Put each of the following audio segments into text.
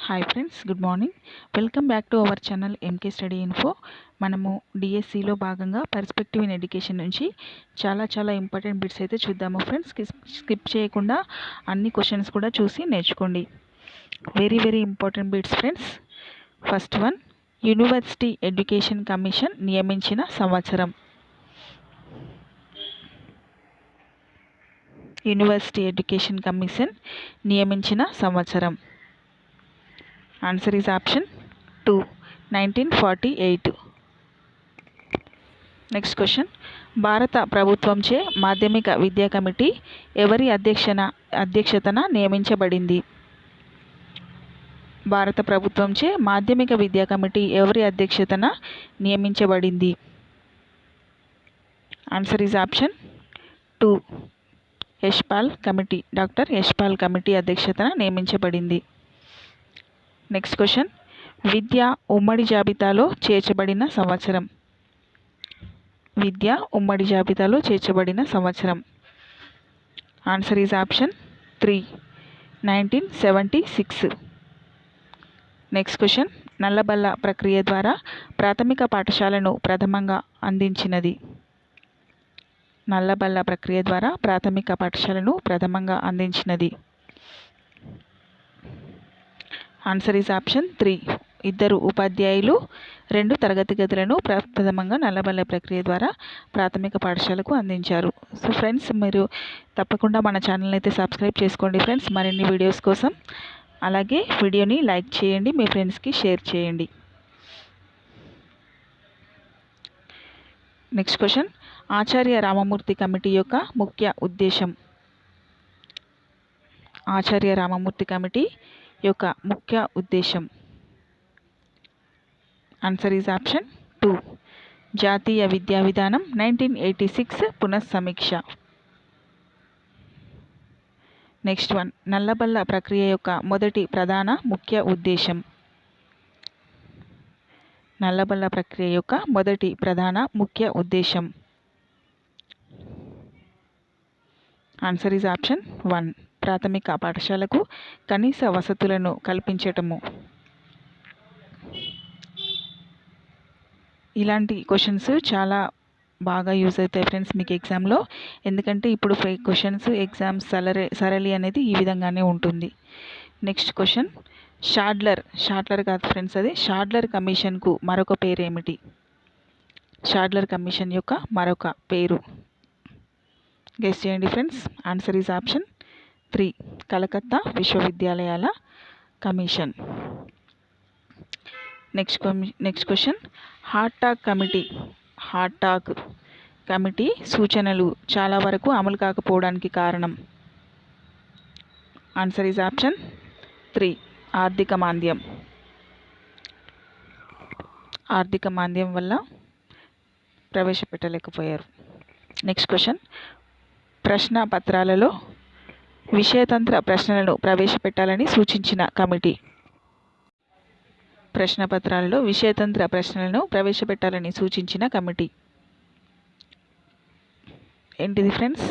Hi friends, good morning. Welcome back to our channel MK study info. మనము డిఎస్సిలో భాగంగా perspective in education నుంచి చాలా ఇంపార్టెంట్ బిట్స్ అయితే చూద్దాము ఫ్రెండ్స్. స్కిప్ చేయకుండా అన్ని క్వశ్చన్స్ కూడా చూసి నేర్చుకోండి. Very important bits friends. First one, university education commission నియమించిన సంవత్సరం. యూనివర్సిటీ ఎడ్యుకేషన్ కమిషన్ నియమించిన సంవత్సరం. Answer is option 2, 1948. Next question, భారత ప్రభుత్వంచే మాధ్యమిక విద్యా కమిటీ ఎవరి అధ్యక్షతన నియమించబడింది? భారత ప్రభుత్వంచే మాధ్యమిక విద్యా కమిటీ ఎవరి అధ్యక్షతన నియమించబడింది? Answer is option 2, Yashpal committee. Doctor Yashpal committee అధ్యక్షతన నియమించబడింది. నెక్స్ట్ క్వశ్చన్, విద్య ఉమ్మడి జాబితాలో చేర్చబడిన సంవత్సరం. విద్య ఉమ్మడి జాబితాలో చేర్చబడిన సంవత్సరం. Answer is option 3, 1976. Next question, నల్లబల్ల ప్రక్రియ ద్వారా ప్రాథమిక పాఠశాలను ప్రథమంగా అందించినది. నల్లబల్ల ప్రక్రియ ద్వారా ప్రాథమిక పాఠశాలను ప్రథమంగా అందించినది. ఆన్సర్ ఈజ్ ఆప్షన్ 3, 2 ఉపాధ్యాయులు 2 తరగతి గదులను ప్రథమంగా నల్లబల్ల ప్రక్రియ ద్వారా ప్రాథమిక పాఠశాలకు అందించారు. సో ఫ్రెండ్స్, మీరు తప్పకుండా మన ఛానల్ని అయితే సబ్స్క్రైబ్ చేసుకోండి ఫ్రెండ్స్, మరిన్ని వీడియోస్ కోసం. అలాగే వీడియోని లైక్ చేయండి, మీ ఫ్రెండ్స్కి షేర్ చేయండి. నెక్స్ట్ క్వశ్చన్, ఆచార్య రామమూర్తి కమిటీ యొక్క ముఖ్య ఉద్దేశం. ఆచార్య రామమూర్తి కమిటీ యొక్క ముఖ్య ఉద్దేశం. ఆన్సర్ ఈజ్ ఆప్షన్ 2, జాతీయ విద్యా విధానం 1986 పునఃసమీక్ష. నెక్స్ట్ వన్, నల్లబల్ల ప్రక్రియ యొక్క మొదటి ప్రధాన ముఖ్య ఉద్దేశం. నల్లబల్ల ప్రక్రియ యొక్క మొదటి ప్రధాన ముఖ్య ఉద్దేశం. ఆన్సర్ ఈజ్ ఆప్షన్ 1, ప్రాథమిక పాఠశాలకు కనీస వసతులను కల్పించటము. ఇలాంటి క్వశ్చన్స్ చాలా బాగా యూజ్ అవుతాయి ఫ్రెండ్స్ మీకు ఎగ్జామ్లో. ఎందుకంటే ఇప్పుడు క్వశ్చన్స్ ఎగ్జామ్స్ సరళి అనేది ఈ విధంగానే ఉంటుంది. నెక్స్ట్ క్వశ్చన్, షాడ్లర్ కాదు ఫ్రెండ్స్, అది షాడ్లర్ కమిషన్కు మరొక పేరు ఏమిటి? షాడ్లర్ కమిషన్ యొక్క మరొక పేరు గెస్ చేయండి friends. Answer is option 3, Calcutta విశ్వవిద్యాలయాల commission. Next question, Hartog committee సూచనలు చాలా వరకు అమలు కాకపోవడానికి కారణం. ఆన్సర్ ఈజ్ ఆప్షన్ 3, ఆర్థిక మాంద్యం వల్ల ప్రవేశపెట్టలేకపోయారు. నెక్స్ట్ క్వశ్చన్, ప్రశ్న పత్రాలలో విషయతంత్ర ప్రశ్నలను ప్రవేశపెట్టాలని సూచించిన కమిటీ. ప్రశ్నపత్రాలలో విషయతంత్ర ప్రశ్నలను ప్రవేశపెట్టాలని సూచించిన కమిటీ ఏంటిది friends?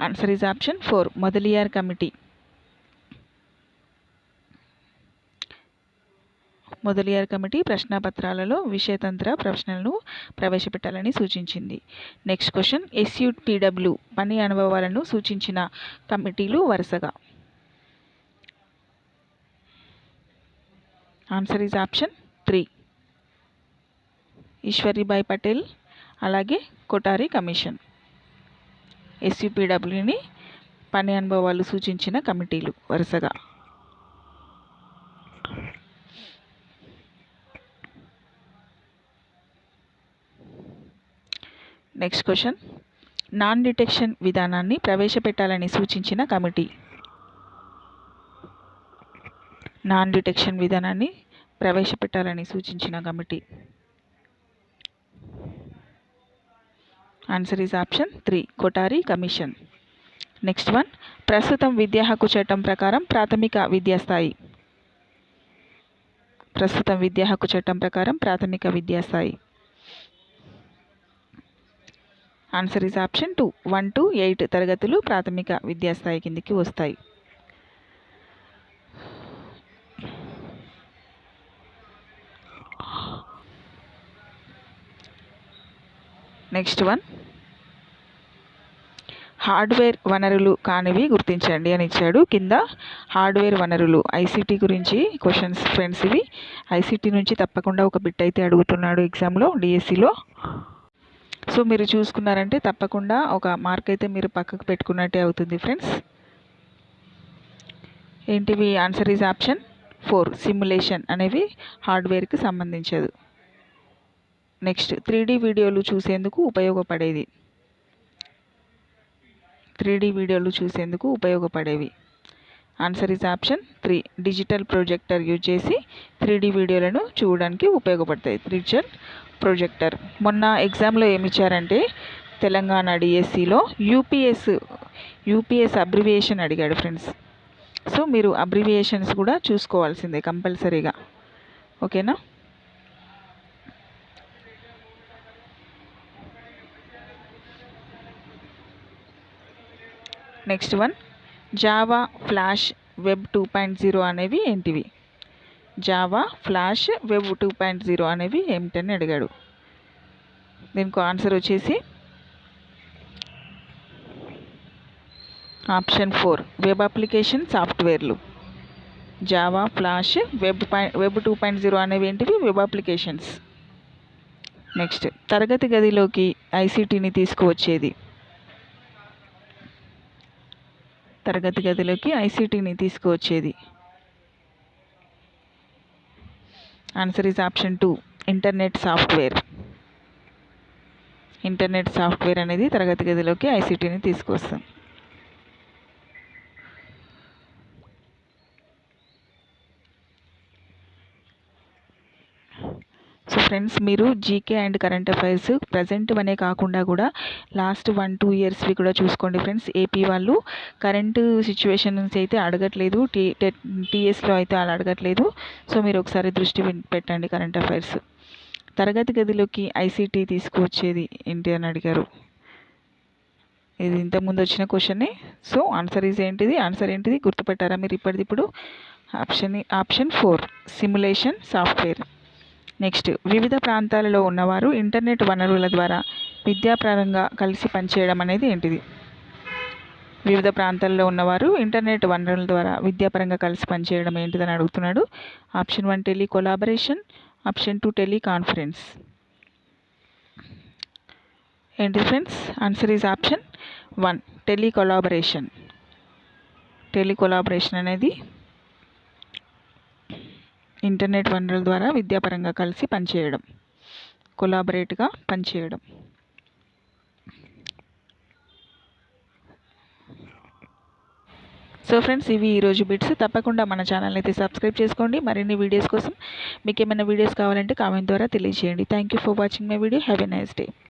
Answer is option 4, Mudaliar committee. Mudaliar committee ప్రశ్నపత్రాలలో విషయతంత్ర ప్రశ్నలను ప్రవేశపెట్టాలని సూచించింది. నెక్స్ట్ క్వశ్చన్, SUPW పని అనుభవాలను సూచించిన కమిటీలు వరుసగా. Answer is option 3, Eshwari Bai Patel అలాగే కొఠారి కమిషన్. SUPWని పని అనుభవాలు సూచించిన కమిటీలు వరుసగా. నెక్స్ట్ క్వశ్చన్, నాన్ డిటెక్షన్ విధానాన్ని ప్రవేశపెట్టాలని సూచించిన కమిటీ. నాన్ డిటెక్షన్ విధానాన్ని ప్రవేశపెట్టాలని సూచించిన committee. Answer is option 3, Kothari commission. Next one, ప్రస్తుతం విద్యా హక్కు చట్టం ప్రకారం ప్రాథమిక విద్యాస్థాయి. ప్రస్తుతం విద్యా హక్కు చట్టం ప్రకారం ప్రాథమిక విద్యాస్థాయి. ఆన్సర్ ఈజ్ ఆప్షన్ 2, 1 to 8 తరగతులు ప్రాథమిక విద్యాస్థాయి కిందికి వస్తాయి. నెక్స్ట్ వన్, హార్డ్వేర్ వనరులు కానివి గుర్తించండి అని ఇచ్చాడు. కింద హార్డ్వేర్ వనరులు ఐసీటీ గురించి క్వశ్చన్స్ ఫ్రెండ్స్. ఇవి ఐసీటీ నుంచి తప్పకుండా ఒక బిట్ అయితే అడుగుతున్నాడు ఎగ్జామ్లో, డిఎస్సిలో. సో మీరు చూసుకున్నారంటే తప్పకుండా ఒక మార్క్ అయితే మీరు పక్కకు పెట్టుకున్నట్టే అవుతుంది ఫ్రెండ్స్. ఏంటివి? ఆన్సర్ ఈజ్ ఆప్షన్ 4, సిమ్యులేషన్ అనేవి హార్డ్వేర్కి సంబంధించదు. నెక్స్ట్, 3D వీడియోలు చూసేందుకు ఉపయోగపడేది. 3D వీడియోలు చూసేందుకు ఉపయోగపడేవి. Answer is option 3, digital projector use చేసి 3D వీడియోలను చూడడానికి ఉపయోగపడతాయి. Digital projector. మొన్న ఎగ్జామ్లో ఏమి ఇచ్చారంటే తెలంగాణ డిఎస్సిలో యూపీఎస్ అబ్రివియేషన్ అడిగాడు ఫ్రెండ్స్. సో మీరు అబ్రివియేషన్స్ కూడా చూసుకోవాల్సిందే కంపల్సరీగా. ఓకేనా? Next one, Java, flash, web 2.0 అనేవి ఏంటివి? జావా, ఫ్లాష్, వెబ్ 2.0 అనేవి ఏమిటని అడిగాడు. దీనికి ఆన్సర్ వచ్చేసి ఆప్షన్ 4, వెబ్ అప్లికేషన్ సాఫ్ట్వేర్లు. జావా, ఫ్లాష్, వెబ్ 2.0 అనేవి ఏంటివి? Web applications. నెక్స్ట్, తరగతి గదిలోకి ఐసీటీని తీసుకువచ్చేది. తరగతి గదిలోకి ఐసీటీని తీసుకువచ్చేది. Answer is option 2, internet software. Internet software అనేది తరగతి గదిలోకి ఐసీటీని తీసుకొస్తాం. సో ఫ్రెండ్స్, మీరు GK and current affairs present అనే కాకుండా కూడా లాస్ట్ 1-2 ఇయర్స్వి కూడా చూసుకోండి ఫ్రెండ్స్. ఏపీ వాళ్ళు కరెంటు సిచ్యువేషన్స్ అయితే అడగట్లేదు, టీఎస్లో అయితే అలా అడగట్లేదు. సో మీరు ఒకసారి దృష్టి పెట్టండి కరెంట్ అఫైర్స్. తరగతి గదిలోకి ఐసీటీ తీసుకువచ్చేది ఏంటి అని అడిగారు. ఇది ఇంతకుముందు వచ్చిన క్వశ్చనే. సో ఆన్సర్ ఏంటిది గుర్తుపెట్టారా మీరు ఇప్పటిదిప్పుడు? Option 4, simulation software. నెక్స్ట్, వివిధ ప్రాంతాలలో ఉన్నవారు ఇంటర్నెట్ వనరుల ద్వారా విద్యాపరంగా కలిసి పనిచేయడం అనేది ఏంటిది? వివిధ ప్రాంతాల్లో ఉన్నవారు ఇంటర్నెట్ వనరుల ద్వారా విద్యాపరంగా కలిసి పనిచేయడం ఏంటిదని అడుగుతున్నాడు. Option 1, tele collaboration. Option 2, tele conference. ఏంటి friends? Answer is option 1, tele collaboration. Tele collaboration అనేది ఇంటర్నెట్ వనరుల ద్వారా విద్యాపరంగా కలిసి పనిచేయడం, కొలాబరేట్గా పనిచేయడం. సో ఫ్రెండ్స్, ఇవి ఈరోజు బిట్స్. తప్పకుండా మన ఛానల్ని అయితే సబ్స్క్రైబ్ చేసుకోండి. మరిన్ని వీడియోస్ కోసం మీకు ఏమైనా వీడియోస్ కావాలంటే కామెంట్ ద్వారా తెలియజేయండి. Thank you for watching my video. Have a nice day.